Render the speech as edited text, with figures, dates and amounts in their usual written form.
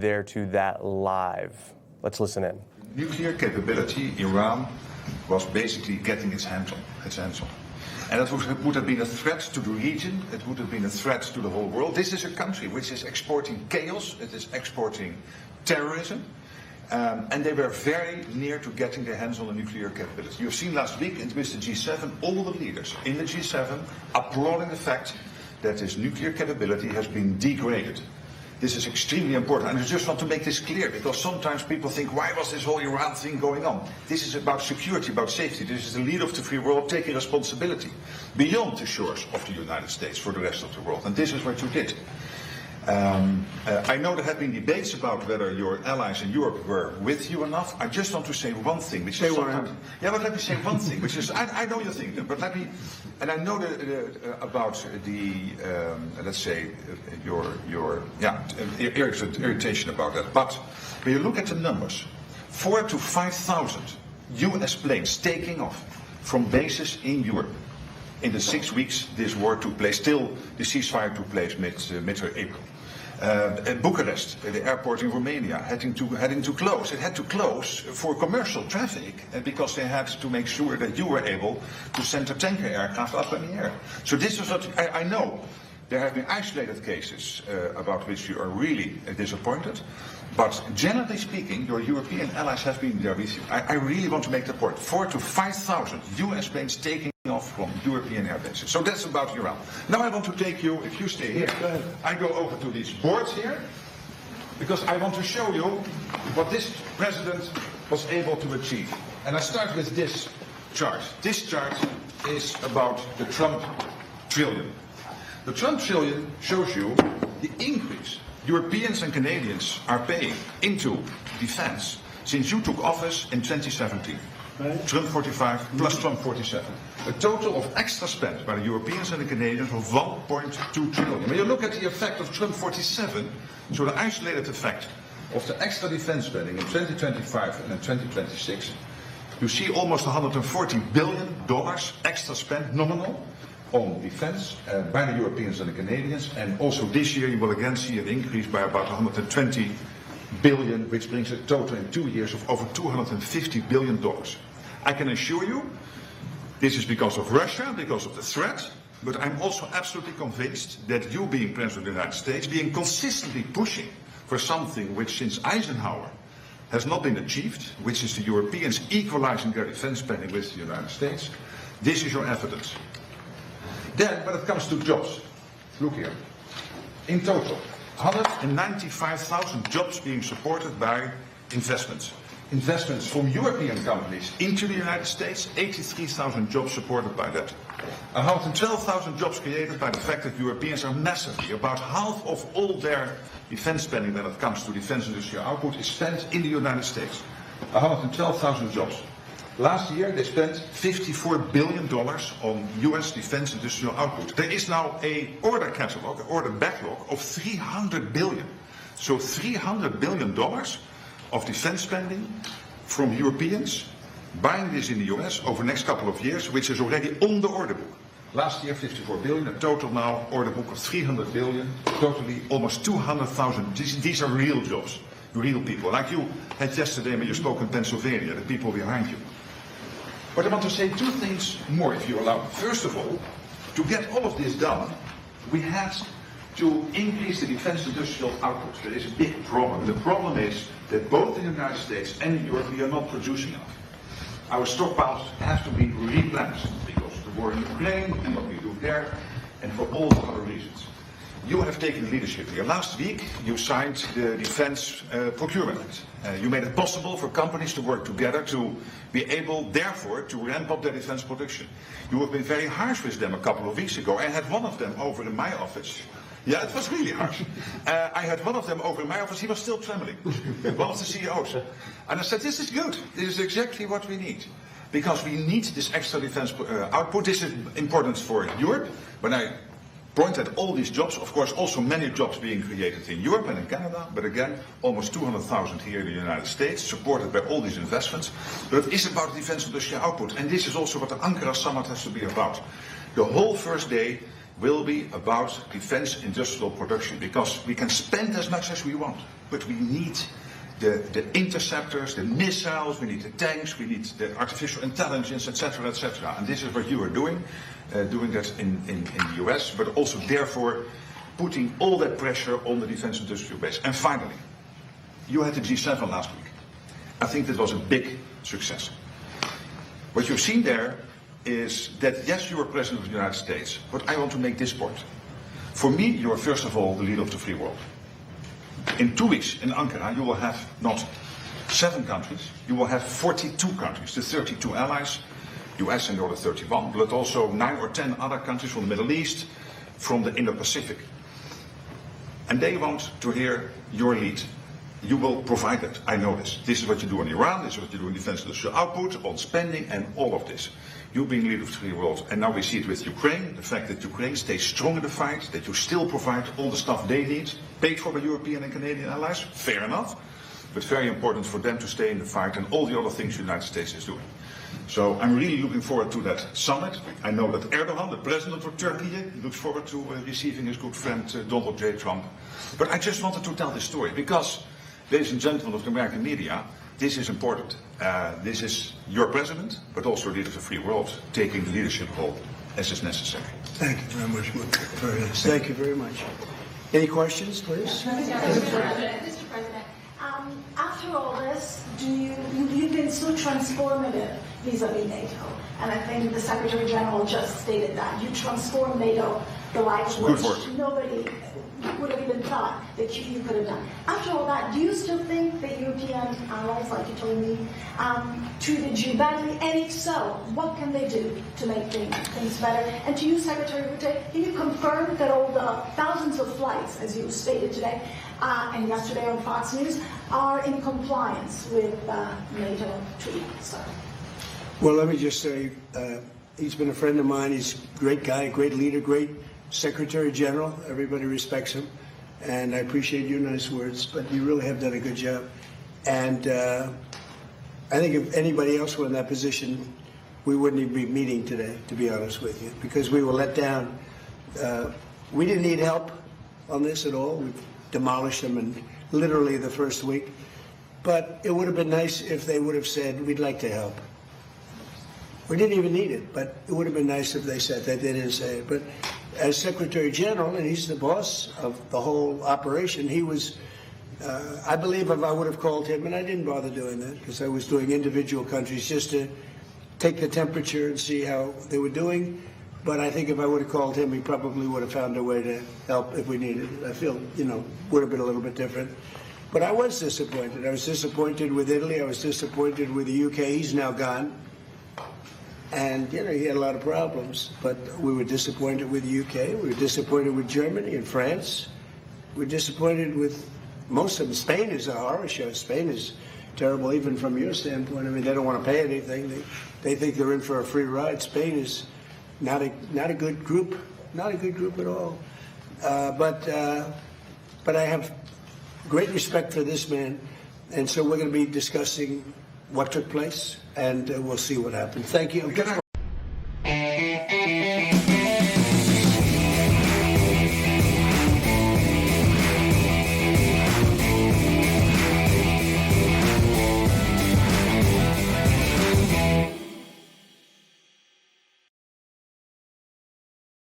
there to that live. Let's listen in. Nuclear capability, Iran was basically getting its hands on. And that would have been a threat to the region, it would have been a threat to the whole world. This is a country which is exporting chaos, it is exporting terrorism, and they were very near to getting their hands on the nuclear capability. You've seen last week with the G7, all the leaders in the G7 applauding the fact that this nuclear capability has been degraded. This is extremely important, and I just want to make this clear, because sometimes people think, why was this whole Iran thing going on? This is about security, about safety. This is the leader of the free world taking responsibility beyond the shores of the United States for the rest of the world, and this is what you did. I know there have been debates about whether your allies in Europe were with you enough. I just want to say one thing, which is yeah, but let me say one thing, which is I know you think, but let me, and I know about the let's say your irritation about that. But when you look at the numbers, 4,000 to 5,000 U.S. planes taking off from bases in Europe. In the 6 weeks this war took place, still the ceasefire took place mid-April. Bucharest, the airport in Romania, having to close. It had to close for commercial traffic because they had to make sure that you were able to send a tanker aircraft up in the air. So this is what I know. There have been isolated cases about which you are really disappointed. But generally speaking, your European allies have been there with you. I really want to make the point. 4,000 to 5,000 US planes taking off from European air bases. So that's about Iran. Now I want to take you, if you stay here, I go over to these boards here, because I want to show you what this president was able to achieve. And I start with this chart. This chart is about the Trump trillion. The Trump trillion shows you the increase Europeans and Canadians are paying into defense since you took office in 2017. Right. Trump 45 plus Trump 47. A total of extra spent by the Europeans and the Canadians of 1.2 trillion. When you look at the effect of Trump 47, so the isolated effect of the extra defense spending in 2025 and in 2026, you see almost $140 billion extra spent nominal on defense by the Europeans and the Canadians, and also this year you will again see an increase by about 120 billion, which brings a total in 2 years of over $250 billion. I can assure you, this is because of Russia, because of the threat, but I'm also absolutely convinced that you being President of the United States, being consistently pushing for something which since Eisenhower has not been achieved, which is the Europeans equalizing their defense spending with the United States, this is your evidence. Then, when it comes to jobs, look here. In total, 195,000 jobs being supported by investments. Investments from European companies into the United States, 83,000 jobs supported by that. 112,000 jobs created by the fact that Europeans are massively, about half of all their defense spending when it comes to defense industrial output is spent in the United States. 112,000 jobs. Last year they spent $54 billion on US defense industrial output. There is now an order catalog, an order backlog of $300 billion. So $300 billion of defense spending from Europeans, buying this in the US over the next couple of years, which is already on the order book. Last year 54 billion, a total now order book of 300 billion, totally almost 200,000. These are real jobs, real people, like you had yesterday when you spoke in Pennsylvania, the people behind you. But I want to say two things more, if you allow. First of all, to get all of this done, we had to increase the defense industrial output. There is a big problem. The problem is that both in the United States and in Europe we are not producing enough. Our stockpiles have to be replenished because of the war in Ukraine and what we do there, and for all the other reasons. You have taken leadership here. Last week you signed the Defense Procurement Act. You made it possible for companies to work together to be able, therefore, to ramp up their defense production. You have been very harsh with them a couple of weeks ago. I had one of them over in my office. Yeah, it was really harsh. I had one of them over in my office. He was still trembling. One of the CEOs. And I said, this is good. This is exactly what we need. Because we need this extra defense output. This is important for Europe. When I point at all these jobs, of course also many jobs being created in Europe and in Canada, but again almost 200,000 here in the United States, supported by all these investments. But it is about defense industrial output, and this is also what the Ankara summit has to be about. The whole first day will be about defense industrial production, because we can spend as much as we want, but we need the interceptors, the missiles, we need the tanks, we need the artificial intelligence, etc., etc. And this is what you are doing that in the US, but also therefore putting all that pressure on the defense industrial base. And finally, you had the G7 last week. I think that was a big success. What you've seen there is that, yes, you are President of the United States, but I want to make this point. For me, you are first of all the leader of the free world. In 2 weeks in Ankara, you will have not 7 countries, you will have 42 countries, the 32 allies, US and the other 31, but also 9 or 10 other countries from the Middle East, from the Indo-Pacific. And they want to hear your lead. You will provide that, I know this. This is what you do in Iran, this is what you do in defense industrial output, on spending, and all of this. You being leader of the free world, and now we see it with Ukraine, the fact that Ukraine stays strong in the fight, that you still provide all the stuff they need, paid for by European and Canadian allies, fair enough, but very important for them to stay in the fight and all the other things the United States is doing. So I'm really looking forward to that summit. I know that Erdogan, the president of Turkey, looks forward to receiving his good friend Donald J. Trump. But I just wanted to tell this story because, ladies and gentlemen of the American media, this is important. This is your president, but also leader of the free world, taking the leadership role as is necessary. Thank you very much. Thank you very much. Any questions, please? Mr. President, after all this, you've been so transformative vis-a-vis NATO, and I think the Secretary General just stated that. You transformed NATO, the likes which nobody would have even thought that you could have done. After all that, do you still think that European allies, like you told me, treated you badly? And if so, what can they do to make things better? And to you, Secretary Rutte, can you confirm that all the thousands of flights, as you stated today and yesterday on Fox News, are in compliance with NATO treaties? Well, let me just say, he's been a friend of mine. He's a great guy, great leader, great Secretary General. Everybody respects him. And I appreciate your nice words, but you really have done a good job. And I think if anybody else were in that position, we wouldn't even be meeting today, to be honest with you, because we were let down. We didn't need help on this at all. We demolished them in literally the first week. But it would have been nice if they would have said, we'd like to help. We didn't even need it, but it would have been nice if they said that. They didn't say it. But as Secretary General, and he's the boss of the whole operation, he was, I believe if I would have called him, and I didn't bother doing that because I was doing individual countries just to take the temperature and see how they were doing. But I think if I would have called him, he probably would have found a way to help if we needed it. I feel, would have been a little bit different. But I was disappointed. I was disappointed with Italy. I was disappointed with the UK. He's now gone. And, he had a lot of problems. But we were disappointed with the UK. We were disappointed with Germany and France. We were disappointed with most of them. Spain is a horror show. Spain is terrible, even from your standpoint. I mean, they don't want to pay anything. They think they're in for a free ride. Spain is not a good group. Not a good group at all. But I have great respect for this man. And so we're going to be discussing what took place, and we'll see what happens. Thank you.